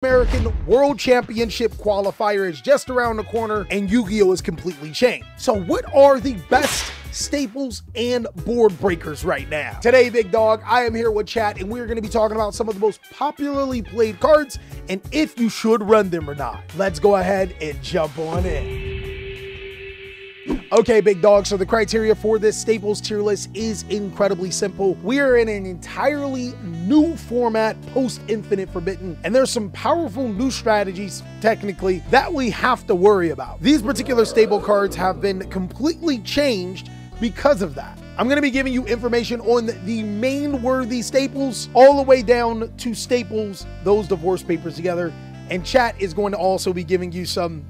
American World Championship qualifier is just around the corner and Yu-Gi-Oh! Is completely changed. So what are the best staples and board breakers right now? Today, big dog, I am here with chat and we're going to be talking about some of the most popularly played cards and if you should run them or not. Let's go ahead and jump on in. Okay, big dog, so the criteria for this staples tier list is incredibly simple. We are in an entirely new format post Infinite Forbidden, and there's some powerful new strategies, technically, that we have to worry about. These particular staple cards have been completely changed because of that. I'm going to be giving you information on the main worthy staples, all the way down to staples, those divorce papers together, and chat is going to also be giving you some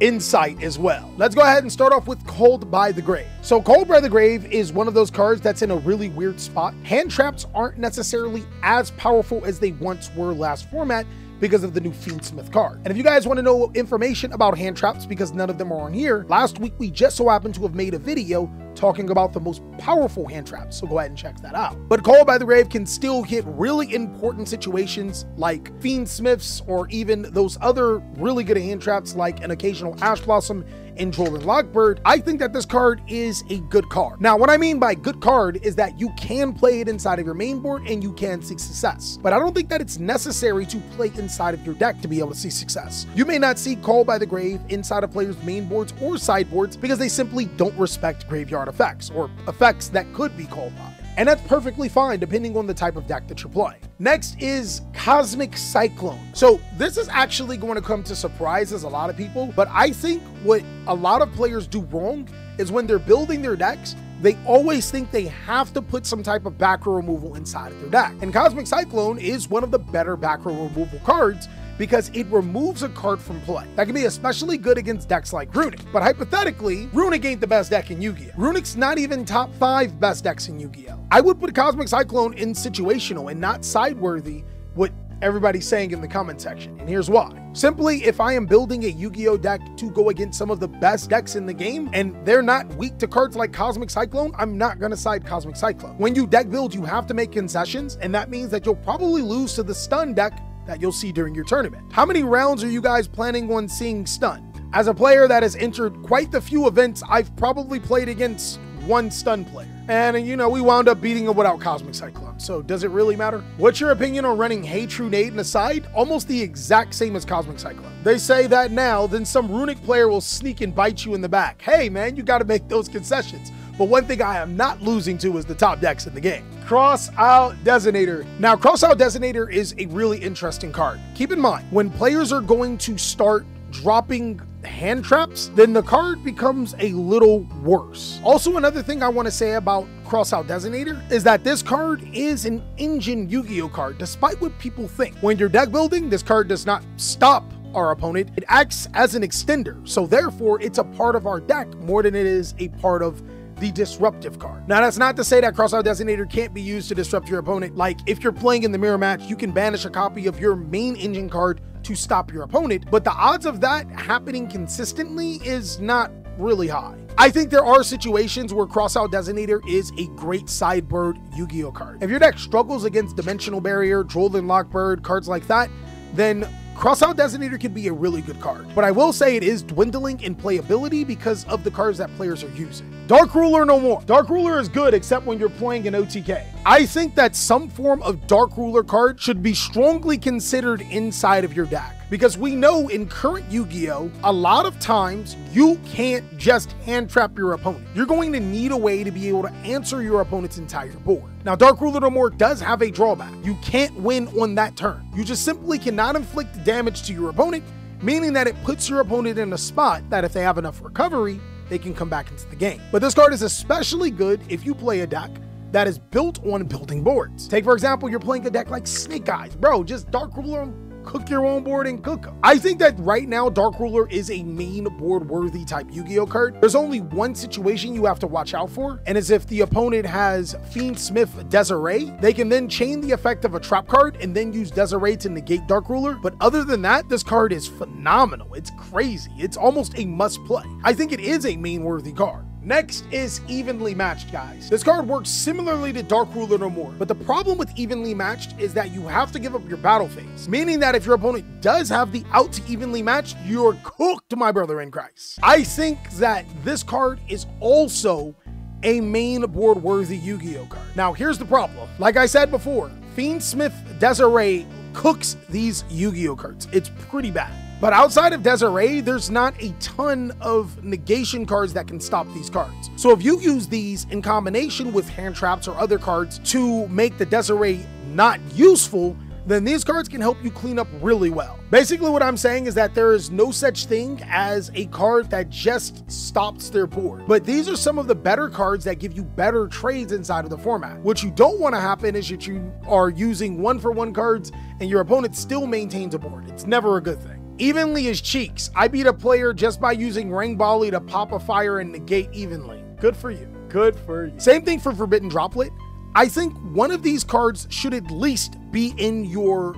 insight as well. Let's go ahead and start off with Called by the Grave. So Called by the Grave is one of those cards that's in a really weird spot. Hand traps aren't necessarily as powerful as they once were last format because of the new Fiendsmith card. And if you guys want to know information about hand traps, because none of them are on here, last week we just so happened to have made a video talking about the most powerful hand traps, so go ahead and check that out. But Called by the Grave can still hit really important situations like Fiendsmiths or even those other really good hand traps like an occasional Ash Blossom and Drolin Lockbird. I think that this card is a good card. Now, what I mean by good card is that you can play it inside of your main board and you can see success. But I don't think that it's necessary to play inside of your deck to be able to see success. You may not see Called by the Grave inside of players' main boards or sideboards because they simply don't respect graveyard effects or effects that could be called by. And that's perfectly fine depending on the type of deck that you're playing. Next is Cosmic Cyclone. So this is actually going to come to surprises a lot of people, but I think what a lot of players do wrong is when they're building their decks, they always think they have to put some type of back row removal inside of their deck. And Cosmic Cyclone is one of the better back row removal cards because it removes a card from play. That can be especially good against decks like Runic. But hypothetically, Runic ain't the best deck in Yu-Gi-Oh! Runic's not even top 5 best decks in Yu-Gi-Oh! I would put Cosmic Cyclone in situational and not side-worthy, what everybody's saying in the comment section, and here's why. Simply, if I am building a Yu-Gi-Oh! Deck to go against some of the best decks in the game, and they're not weak to cards like Cosmic Cyclone, I'm not gonna side Cosmic Cyclone. When you deck build, you have to make concessions, and that means that you'll probably lose to the stun deck that you'll see during your tournament. How many rounds are you guys planning on seeing stun? As a player that has entered quite the few events, I've probably played against one stun player. And you know, we wound up beating him without Cosmic Cyclone, so does it really matter? What's your opinion on running Hey True Nade in the side? Almost the exact same as Cosmic Cyclone. They say that now, then some Runic player will sneak and bite you in the back. Hey man, you gotta make those concessions. But one thing I am not losing to is the top decks in the game. Crossout Designator. Now, Crossout Designator is a really interesting card. Keep in mind, when players are going to start dropping hand traps, then the card becomes a little worse. Also, another thing I want to say about Crossout Designator is that this card is an engine Yu-Gi-Oh card, despite what people think. When you're deck building, this card does not stop our opponent. It acts as an extender, so therefore it's a part of our deck more than it is a part of the disruptive card. Now, that's not to say that Crossout Designator can't be used to disrupt your opponent. Like, if you're playing in the mirror match, you can banish a copy of your main engine card to stop your opponent, but the odds of that happening consistently is not really high. I think there are situations where Crossout Designator is a great sideboard Yu-Gi-Oh card. If your deck struggles against Dimensional Barrier, Drolin Lockbird, cards like that, then Crossout Designator can be a really good card. But I will say it is dwindling in playability because of the cards that players are using. Dark Ruler no more. Dark Ruler is good except when you're playing an OTK. I think that some form of Dark Ruler card should be strongly considered inside of your deck, because we know in current Yu-Gi-Oh! A lot of times you can't just hand trap your opponent. You're going to need a way to be able to answer your opponent's entire board. Now, Dark Ruler no more does have a drawback. You can't win on that turn. You just simply cannot inflict damage to your opponent, meaning that it puts your opponent in a spot that if they have enough recovery, they can come back into the game. But this card is especially good if you play a deck that is built on building boards. Take, for example, you're playing a deck like Snake Eyes. Bro, just Dark Ruler, cook your own board and cook them. I think that right now, Dark Ruler is a main board worthy type Yu-Gi-Oh card. There's only one situation you have to watch out for, and is if the opponent has Fiendsmith Desiree, they can then chain the effect of a trap card and then use Desiree to negate Dark Ruler. But other than that, this card is phenomenal. It's crazy. It's almost a must play. I think it is a main worthy card. Next is Evenly Matched, guys. This card works similarly to Dark Ruler No More, but the problem with Evenly Matched is that you have to give up your battle phase, meaning that if your opponent does have the out to Evenly Matched, you're cooked, my brother in Christ. I think that this card is also a main board worthy Yu-Gi-Oh card. Now, here's the problem. Like I said before, Fiendsmith Desiree cooks these Yu-Gi-Oh cards. It's pretty bad. But outside of Desiree, there's not a ton of negation cards that can stop these cards. So if you use these in combination with hand traps or other cards to make the Desiree not useful, then these cards can help you clean up really well. Basically what I'm saying is that there is no such thing as a card that just stops their board. But these are some of the better cards that give you better trades inside of the format. What you don't want to happen is that you are using 1-for-1 cards and your opponent still maintains a board. It's never a good thing. Evenly is cheeks. I beat a player just by using Ring Bali to pop a fire and negate Evenly. Good for you. Good for you. Same thing for Forbidden Droplet. I think one of these cards should at least be in your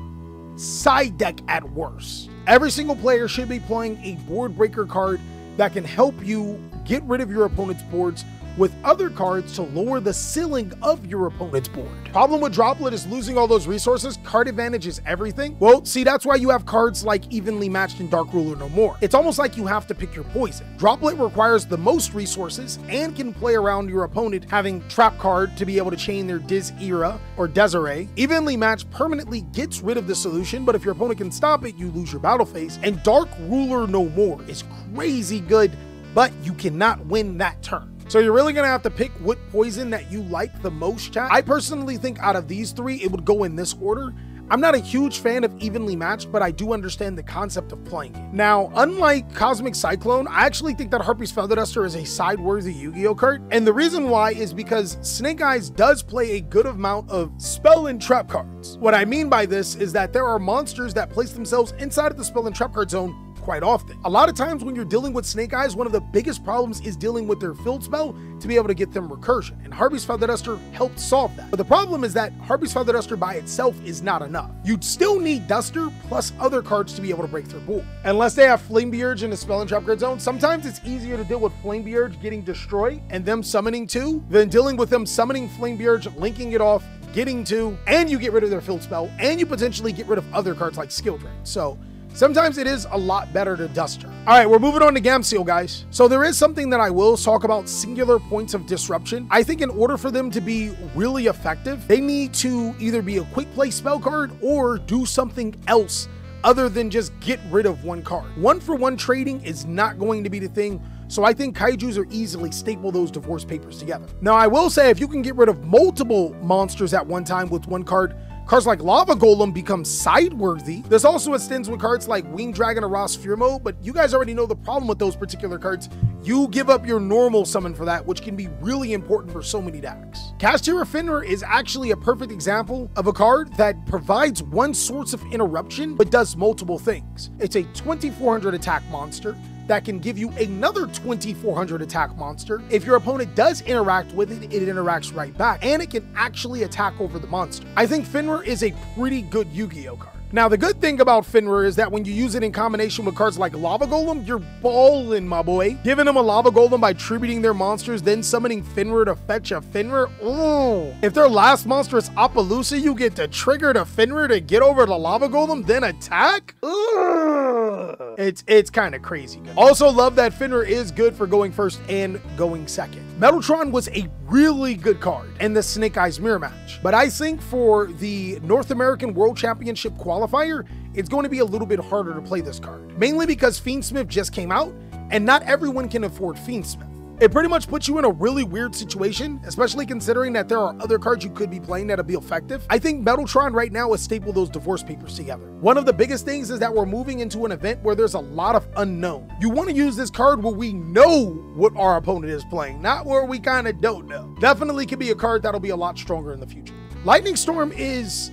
side deck at worst. Every single player should be playing a board breaker card that can help you get rid of your opponent's boards with other cards to lower the ceiling of your opponent's board. Problem with Droplet is losing all those resources. Card advantage is everything. Well, see, that's why you have cards like Evenly Matched and Dark Ruler No More. It's almost like you have to pick your poison. Droplet requires the most resources and can play around your opponent having Trap card to be able to chain their Era or Desiree. Evenly Matched permanently gets rid of the solution, but if your opponent can stop it, you lose your battle phase. And Dark Ruler No More is crazy good, but you cannot win that turn. So you're really gonna have to pick what poison that you like the most, chat. I personally think out of these three, it would go in this order. I'm not a huge fan of Evenly Matched, but I do understand the concept of playing it. Now, unlike Cosmic Cyclone, I actually think that Harpy's Feather Duster is a side-worthy Yu-Gi-Oh card. And the reason why is because Snake Eyes does play a good amount of spell and trap cards. What I mean by this is that there are monsters that place themselves inside of the spell and trap card zone quite often. A lot of times when you're dealing with Snake Eyes, one of the biggest problems is dealing with their field spell to be able to get them recursion, and Harpy's Feather Duster helped solve that. But the problem is that Harpy's Feather Duster by itself is not enough. You'd still need Duster plus other cards to be able to break their board. Unless they have Flame Beurge in the spell and trap card zone, sometimes it's easier to deal with Flame Beurge getting destroyed and them summoning two than dealing with them summoning Flame Beurge, linking it off, getting two, and you get rid of their field spell, and you potentially get rid of other cards like Skill Drain. So sometimes it is a lot better to Duster. All right, we're moving on to Gamseel, guys. So there is something that I will talk about: singular points of disruption. I think in order for them to be really effective, they need to either be a quick play spell card or do something else other than just get rid of one card. 1-for-1 trading is not going to be the thing. So I think kaijus are easily staple those divorce papers together. Now, I will say if you can get rid of multiple monsters at one time with one card, cards like Lava Golem become side-worthy. This also extends with cards like Winged Dragon or Ross Fear Mode, but you guys already know the problem with those particular cards. You give up your normal summon for that, which can be really important for so many decks. Kashtira Fenrir is actually a perfect example of a card that provides one source of interruption, but does multiple things. It's a 2400 attack monster that can give you another 2400 attack monster. If your opponent does interact with it, it interacts right back, and it can actually attack over the monster. I think Fenrir is a pretty good Yu-Gi-Oh card. Now, the good thing about Fenrir is that when you use it in combination with cards like Lava Golem, you're ballin', my boy. Giving them a Lava Golem by tributing their monsters, then summoning Fenrir to fetch a Fenrir. Ooh. If their last monster is Appaloosa, you get to trigger the Fenrir to get over the Lava Golem, then attack? Ugh. It's kind of crazy good. Also love that Fenrir is good for going first and going second. Metaltron was a really good card in the Snake Eyes mirror match, but I think for the North American World Championship qualifier, it's going to be a little bit harder to play this card, mainly because Fiendsmith just came out and not everyone can afford Fiendsmith. It pretty much puts you in a really weird situation, especially considering that there are other cards you could be playing that'll be effective. I think Metaltron right now is staple those divorce papers together. One of the biggest things is that we're moving into an event where there's a lot of unknown. You want to use this card where we know what our opponent is playing, not where we kind of don't know. Definitely could be a card that'll be a lot stronger in the future. Lightning Storm is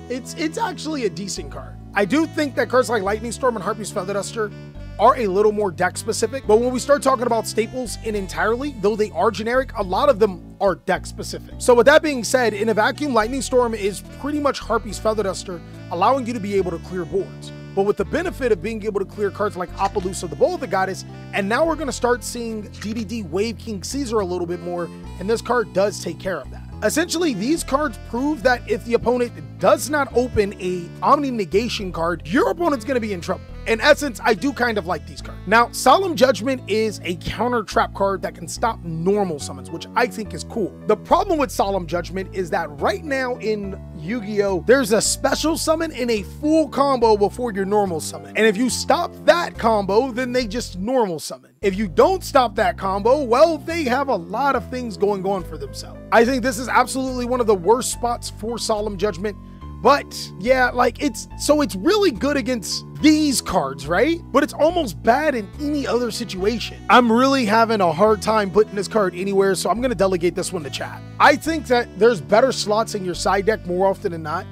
it's actually a decent card. I do think that cards like Lightning Storm and Harpy's Feather Duster are a little more deck specific, but when we start talking about staples in entirely, though they are generic, a lot of them are deck specific. So with that being said, in a vacuum, Lightning Storm is pretty much Harpy's Feather Duster, allowing you to be able to clear boards. but with the benefit of being able to clear cards like Apollousa, the Bowl of the Goddess, and now we're going to start seeing DDD Wave King Caesar a little bit more, and this card does take care of that. Essentially, these cards prove that if the opponent does not open a Omni Negation card, your opponent's going to be in trouble. In essence, I do kind of like these cards. Now, Solemn Judgment is a counter trap card that can stop normal summons, which I think is cool. The problem with Solemn Judgment is that right now in Yu-Gi-Oh, there's a special summon and a full combo before your normal summon. And if you stop that combo, then they just normal summon. If you don't stop that combo, well, they have a lot of things going on for themselves. I think this is absolutely one of the worst spots for Solemn Judgment. But yeah, like it's really good against these cards, right? But it's almost bad in any other situation. I'm really having a hard time putting this card anywhere, so I'm gonna delegate this one to chat. I think that there's better slots in your side deck more often than not,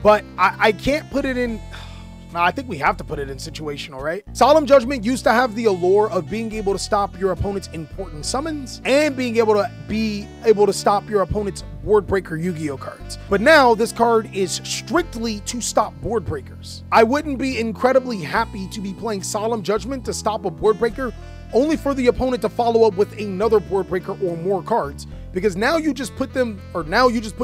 but I can't put it in. Now, I think we have to put it in situational, right? Solemn Judgment used to have the allure of being able to stop your opponent's important summons and being able to stop your opponent's board breaker Yu-Gi-Oh cards. But now this card is strictly to stop board breakers. I wouldn't be incredibly happy to be playing Solemn Judgment to stop a board breaker only for the opponent to follow up with another board breaker or more cards, because now you just put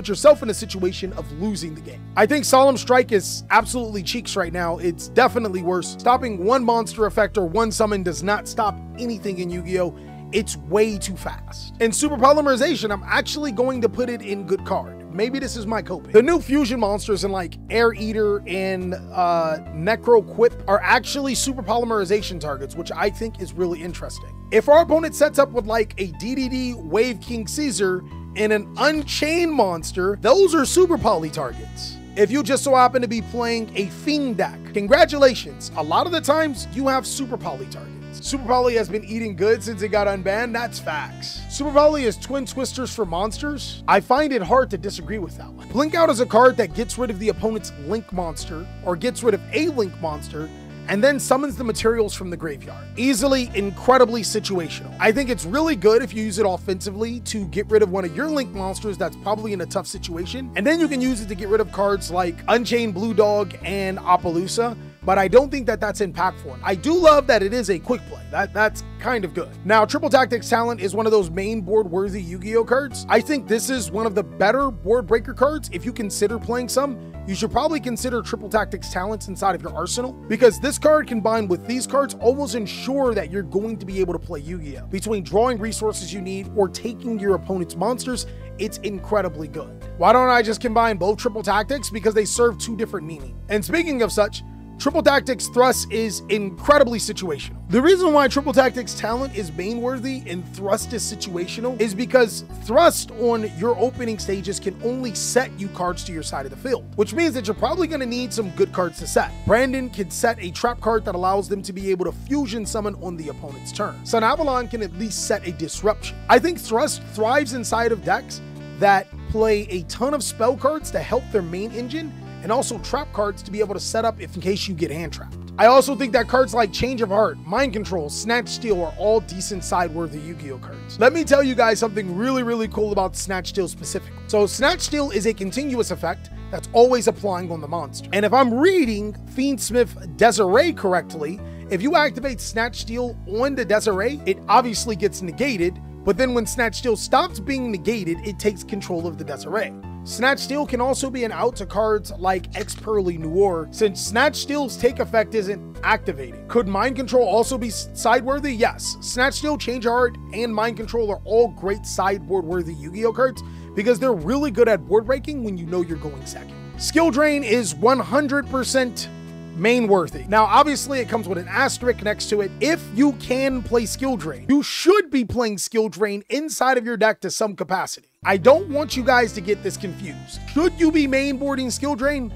yourself in a situation of losing the game. I think Solemn Strike is absolutely cheeks right now. It's definitely worse. Stopping one monster effect or one summon does not stop anything in Yu-Gi-Oh! It's way too fast. In Super Polymerization, I'm actually going to put it in good card. Maybe this is my coping. The new fusion monsters in like Air Eater and Necro Quip are actually Super Polymerization targets, which I think is really interesting. If our opponent sets up with like a DDD Wave King Caesar and an Unchained monster, those are Super Poly targets. If you just so happen to be playing a Fiend deck, congratulations. A lot of the times you have Super Poly targets. Super Poly has been eating good since it got unbanned. That's facts. Super Poly is Twin Twisters for monsters. I find it hard to disagree with that one. Blink Out is a card that gets rid of the opponent's Link monster or gets rid of a Link monster and then summons the materials from the graveyard. Easily, incredibly situational. I think it's really good if you use it offensively to get rid of one of your Link monsters that's probably in a tough situation, and then you can use it to get rid of cards like Unchained Blue Dog and Apollousa, but I don't think that that's impactful. I do love that it is a quick play. That's kind of good. Now, Triple Tactics Talent is one of those main board-worthy Yu-Gi-Oh cards. I think this is one of the better board breaker cards. If you consider playing some, you should probably consider Triple Tactics Talents inside of your arsenal, because this card combined with these cards almost ensure that you're going to be able to play Yu-Gi-Oh! Between drawing resources you need or taking your opponent's monsters, it's incredibly good. Why don't I just combine both Triple Tactics? Because they serve two different meanings. And speaking of such, Triple Tactics Thrust is incredibly situational. The reason why Triple Tactics Talent is main worthy and Thrust is situational is because Thrust on your opening stages can only set you cards to your side of the field, which means that you're probably going to need some good cards to set. Brandon can set a trap card that allows them to be able to fusion summon on the opponent's turn. Sun Avalon can at least set a disruption. I think Thrust thrives inside of decks that play a ton of spell cards to help their main engine, and also trap cards to be able to set up if in case you get hand trapped. I also think that cards like Change of Heart, Mind Control, Snatch Steal are all decent side-worthy Yu-Gi-Oh cards. Let me tell you guys something really cool about Snatch Steal specifically. So Snatch Steal is a continuous effect that's always applying on the monster. And if I'm reading Fiendsmith Desiree correctly, if you activate Snatch Steal on the Desiree, it obviously gets negated, but then when Snatch Steal stops being negated, it takes control of the Desiree. Snatch Steal can also be an out to cards like Expearly Noir, since Snatch Steal's take effect isn't activated. Could Mind Control also be side-worthy? Yes. Snatch Steal, Change Heart, and Mind Control are all great sideboard-worthy Yu-Gi-Oh cards because they're really good at board breaking when you know you're going second. Skill Drain is 100% main worthy. Now, obviously it comes with an asterisk next to it. If you can play Skill Drain, you should be playing Skill Drain inside of your deck to some capacity. I don't want you guys to get this confused. Should you be mainboarding Skill Drain?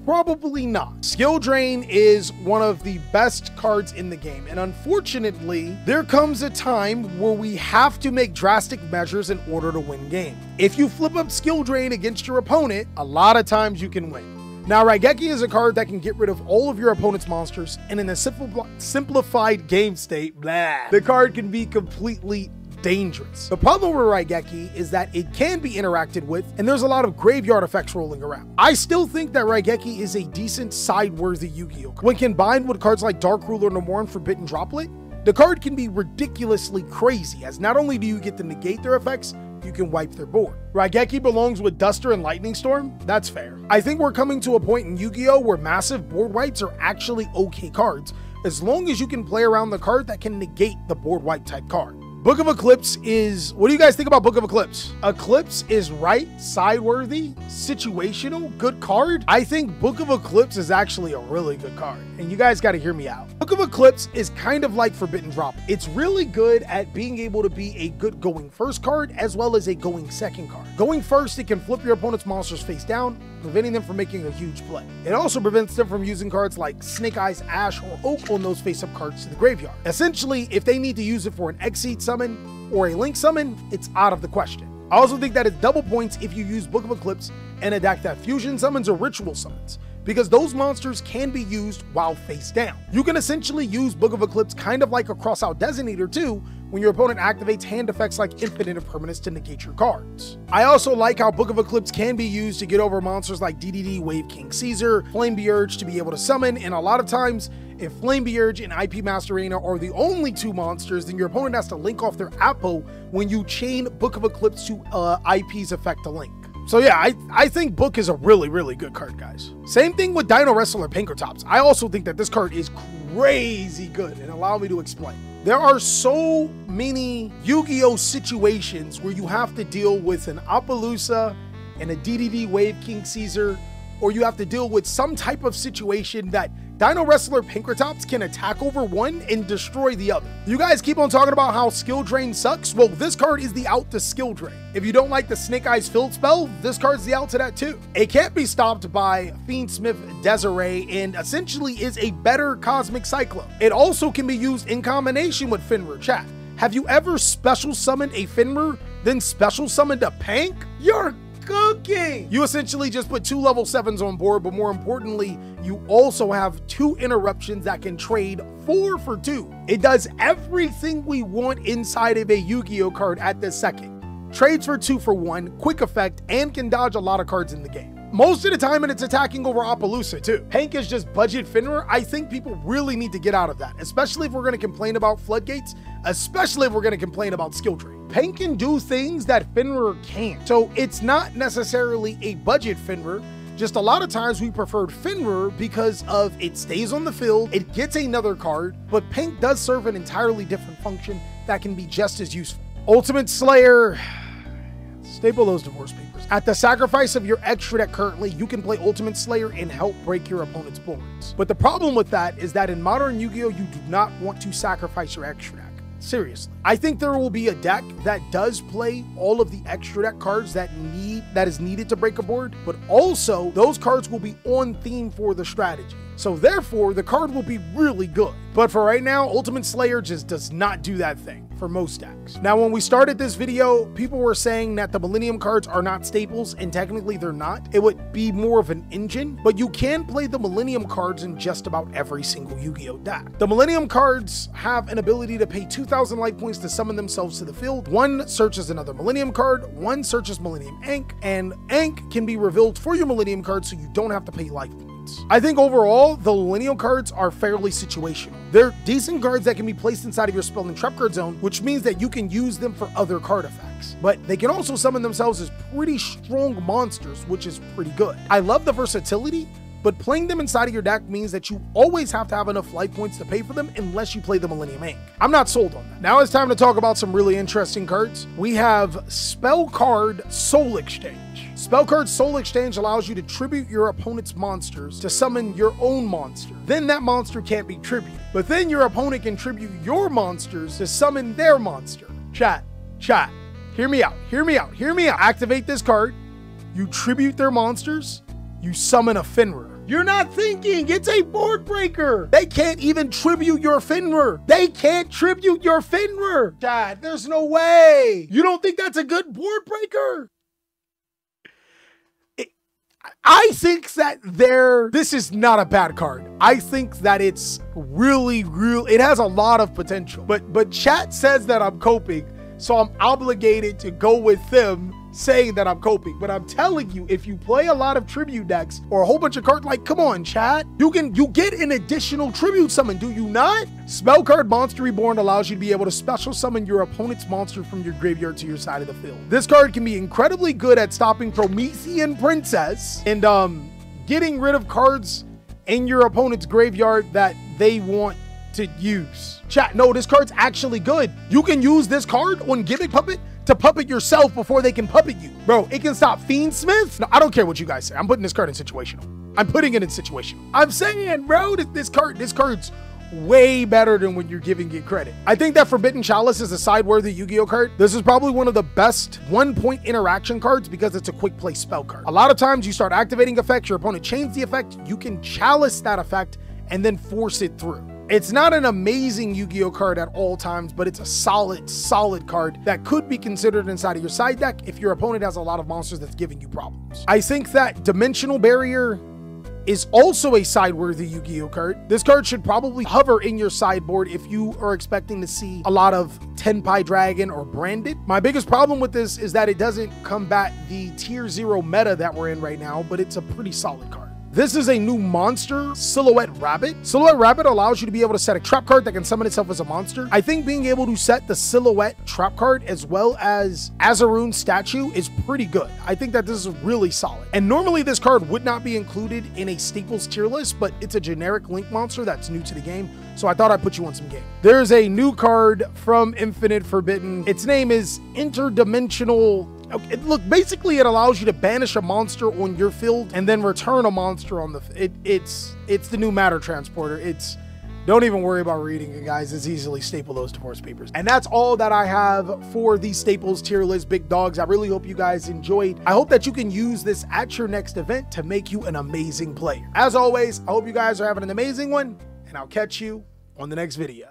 Probably not. Skill Drain is one of the best cards in the game, and unfortunately, there comes a time where we have to make drastic measures in order to win game. If you flip up Skill Drain against your opponent, a lot of times you can win. Now, Raigeki is a card that can get rid of all of your opponent's monsters, and in a simplified game state, the card can be completely dangerous. The problem with Raigeki is that it can be interacted with, and there's a lot of graveyard effects rolling around. I still think that Raigeki is a decent side-worthy Yu-Gi-Oh! When combined with cards like Dark Ruler, Nomura, and Forbidden Droplet, the card can be ridiculously crazy, as not only do you get to negate their effects, you can wipe their board. Raigeki belongs with Duster and Lightning Storm? That's fair. I think we're coming to a point in Yu-Gi-Oh! Where massive board wipes are actually okay cards, as long as you can play around the card that can negate the board wipe type card. Book of Eclipse is, what do you guys think about Book of Eclipse? Eclipse is right, side-worthy, situational, good card. I think Book of Eclipse is actually a really good card, and you guys got to hear me out. Book of Eclipse is kind of like Forbidden Drop. It's really good at being able to be a good going first card as well as a going second card. Going first, it can flip your opponent's monsters face down, preventing them from making a huge play. It also prevents them from using cards like Snake Eyes, Ash, or Oak on those face-up cards to the graveyard. Essentially, if they need to use it for an Exceed summon or a Link summon, it's out of the question. I also think that it's double points if you use Book of Eclipse in a deck that fusion summons or ritual summons, because those monsters can be used while face down. You can essentially use Book of Eclipse kind of like a Crossout Designator too, when your opponent activates hand effects like Infinite Impermanence to negate your cards. I also like how Book of Eclipse can be used to get over monsters like DDD, Wave King Caesar, Flame Beurge to be able to summon, and a lot of times, if Flame Beurge and IP Master Arena are the only two monsters, then your opponent has to link off their Apo when you chain Book of Eclipse to IP's effect to link. So yeah, I think Book is a really, really good card, guys. Same thing with Dino Wrestler Pinkertops. I also think that this card is crazy good, and allow me to explain. There are so many Yu-Gi-Oh! Situations where you have to deal with an Appaloosa and a DDD Wave King Caesar, or you have to deal with some type of situation that Dino Wrestler Pinkertops can attack over one and destroy the other. You guys keep on talking about how Skill Drain sucks. Well, this card is the out to Skill Drain. If you don't like the Snake Eyes Field spell, this card's the out to that too. It can't be stopped by Fiendsmith Desiree and essentially is a better Cosmic Cyclone. It also can be used in combination with Fenrir. Chat, have you ever special summoned a Fenrir, then special summoned a Pank? You're cooking! You essentially just put 2 level 7s on board, but more importantly, you also have 2 interruptions that can trade 4 for 2. It does everything we want inside of a Yu-Gi-Oh! Card at this second. Trades for 2 for 1, quick effect, and can dodge a lot of cards in the game. Most of the time, and it's attacking over Appaloosa too. Pank is just budget Fenrir. I think people really need to get out of that, especially if we're going to complain about Floodgates, especially if we're going to complain about Skill Drain. Pank can do things that Fenrir can't. So it's not necessarily a budget Fenrir. Just a lot of times we preferred Fenrir because of it stays on the field, it gets another card, but Pank does serve an entirely different function that can be just as useful. Ultimate Slayer, staple those divorce papers. At the sacrifice of your extra deck currently, you can play Ultimate Slayer and help break your opponent's boards. But the problem with that is that in modern Yu-Gi-Oh! You do not want to sacrifice your extra deck. Seriously. I think there will be a deck that does play all of the extra deck cards that is needed to break a board, but also those cards will be on theme for the strategy. So therefore, the card will be really good. But for right now, Ultimate Slayer just does not do that thing for most decks. Now, when we started this video, people were saying that the Millennium cards are not staples, and technically they're not. It would be more of an engine, but you can play the Millennium cards in just about every single Yu-Gi-Oh! Deck. The Millennium cards have an ability to pay 2,000 life points to summon themselves to the field. One searches another Millennium card, one searches Millennium Ink, and Ink can be revealed for your Millennium card so you don't have to pay life points. I think overall, the Millennium cards are fairly situational. They're decent cards that can be placed inside of your spell and trap card zone, which means that you can use them for other card effects. But they can also summon themselves as pretty strong monsters, which is pretty good. I love the versatility, but playing them inside of your deck means that you always have to have enough life points to pay for them unless you play the Millennium Ink. I'm not sold on that. Now it's time to talk about some really interesting cards. We have Spell Card Soul Exchange. Spell Card Soul Exchange allows you to tribute your opponent's monsters to summon your own monster. Then that monster can't be tributed, but then your opponent can tribute your monsters to summon their monster. Chat, hear me out, hear me out, hear me out. Activate this card, you tribute their monsters, you summon a Fenrir. You're not thinking, it's a board breaker. They can't even tribute your Fenrir. They can't tribute your Fenrir. Chat, there's no way. You don't think that's a good board breaker? I think that this is not a bad card. I think that it's really, it has a lot of potential. But chat says that I'm coping. so I'm obligated to go with them saying that I'm coping. But I'm telling you, if you play a lot of tribute decks or a whole bunch of cards, like, come on, chat, you get an additional tribute summon, do you not? Spell card Monster Reborn allows you to be able to special summon your opponent's monster from your graveyard to your side of the field. This card can be incredibly good at stopping Promethean Princess and getting rid of cards in your opponent's graveyard that they want to use. Chat, no, this card's actually good. You can use this card on Gimmick Puppet to puppet yourself before they can puppet you. Bro, it can stop Fiendsmith. No, I don't care what you guys say. I'm putting this card in situational. I'm putting it in situational. I'm saying, bro, this card's way better than when you're giving it credit. I think that Forbidden Chalice is a side-worthy Yu-Gi-Oh card. This is probably one of the best one-point interaction cards because it's a quick play spell card. A lot of times you start activating effects, your opponent chains the effect, you can chalice that effect and then force it through. It's not an amazing Yu-Gi-Oh card at all times, but it's a solid card that could be considered inside of your side deck if your opponent has a lot of monsters that's giving you problems. I think that Dimensional Barrier is also a side-worthy Yu-Gi-Oh card. This card should probably hover in your sideboard if you are expecting to see a lot of Tenpai Dragon or Branded. My biggest problem with this is that it doesn't combat the tier 0 meta that we're in right now, but it's a pretty solid card. This is a new monster, Silhouette Rabbit. Silhouette Rabbit allows you to be able to set a trap card that can summon itself as a monster. I think being able to set the Silhouette trap card as well as Azaroon statue is pretty good. I think that this is really solid. And normally this card would not be included in a Staples tier list, but it's a generic Link monster that's new to the game, so I thought I'd put you on some game. There's a new card from Infinite Forbidden. Its name is Interdimensional. Okay, look, basically it allows you to banish a monster on your field and then return a monster on the it's the new Matter Transporter. Don't even worry about reading it, guys. It's easily staple those divorce papers. And that's all that I have for the Staples tier list, big dogs. I really hope you guys enjoyed. I hope that you can use this at your next event to make you an amazing player. As always, I hope you guys are having an amazing one, and I'll catch you on the next video.